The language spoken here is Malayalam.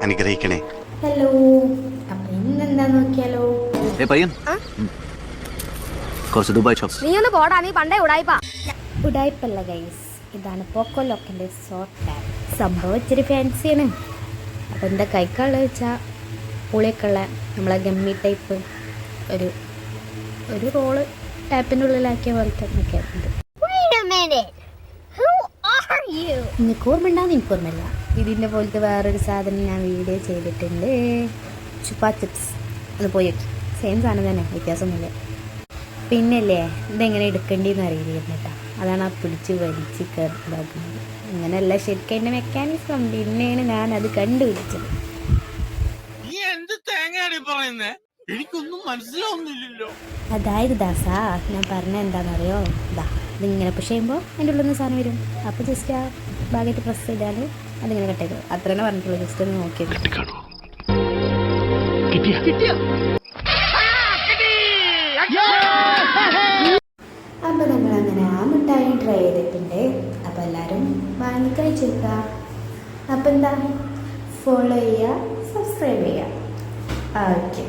അനുഗ്രഹിക്കണേ. ഹലോ, അപ്പൊ ഇന്നെന്താ നോക്കിയാലോ? ഉടായ്പല്ല ഗൈസ്, ഇതാണ് പോക്കോ ലോക്കിന്റെ ഷോർട്ട് ടാബ്. സംഭവം ഇച്ചിരി ഫാൻസിയാണ്. അപ്പം എന്താ കൈക്കുള്ള വെച്ചാൽ പുളിയൊക്കെ ഉള്ള നമ്മളെ ഗമ്മി ടൈപ്പ് ഒരു റോള് ടാപ്പിൻ്റെ ഉള്ളിലാക്കിയ പോലത്തെ ഒക്കെ ഉണ്ട്. എനിക്ക് ഓർമ്മ ഉണ്ടാകുന്ന എനിക്ക് ഓർമ്മയില്ല. ഇതിൻ്റെ പോലത്തെ വേറൊരു സാധനം ഞാൻ വീഡിയോ ചെയ്തിട്ടുണ്ട്, ചുപ്പാ ചിപ്സ്. അത് പോയി നോക്കി, സെയിം സാധനം തന്നെ, വ്യത്യാസമൊന്നുമില്ല. പിന്നല്ലേ ഇതെങ്ങനെ എടുക്കേണ്ടിയെന്ന് അറിയില്ലായിരുന്നു കേട്ടോ. അതാണ് ആ പിടിച്ച് വലിച്ച് ഇതാക്കുന്നത്. അങ്ങനെയല്ല ശരിക്കും അതിൻ്റെ മെക്കാനിസം. പിന്നെയാണ് ഞാൻ അത് കണ്ടുപിടിച്ചത്. അതായത് ദാസാ, ഞാൻ പറഞ്ഞ എന്താണെന്നറിയോ? ഇതിങ്ങനെ പുഷ് ചെയ്യുമ്പോൾ അതിൻ്റെ ഉള്ളിൽ നിന്ന് സാധനം വരും. അപ്പോൾ ജസ്റ്റ് ആ ഭാഗത്ത് പ്രസ് ചെയ്താൽ അതിങ്ങനെ കട്ട് ചെയ്തു. അത്ര തന്നെ പറഞ്ഞിട്ടുള്ളൂ. ജസ്റ്റ് ഒന്ന് നോക്കിയത്. അപ്പോൾ നമ്മളങ്ങനെ ആ മിഠായി ട്രൈ ചെയ്തിട്ടുണ്ട്. അപ്പോൾ എല്ലാവരും വാങ്ങി കഴിച്ചേക്കുക. അപ്പോൾ എന്താ, ഫോളോ ചെയ്യുക, സബ്സ്ക്രൈബ് ചെയ്യുക. ഓക്കെ.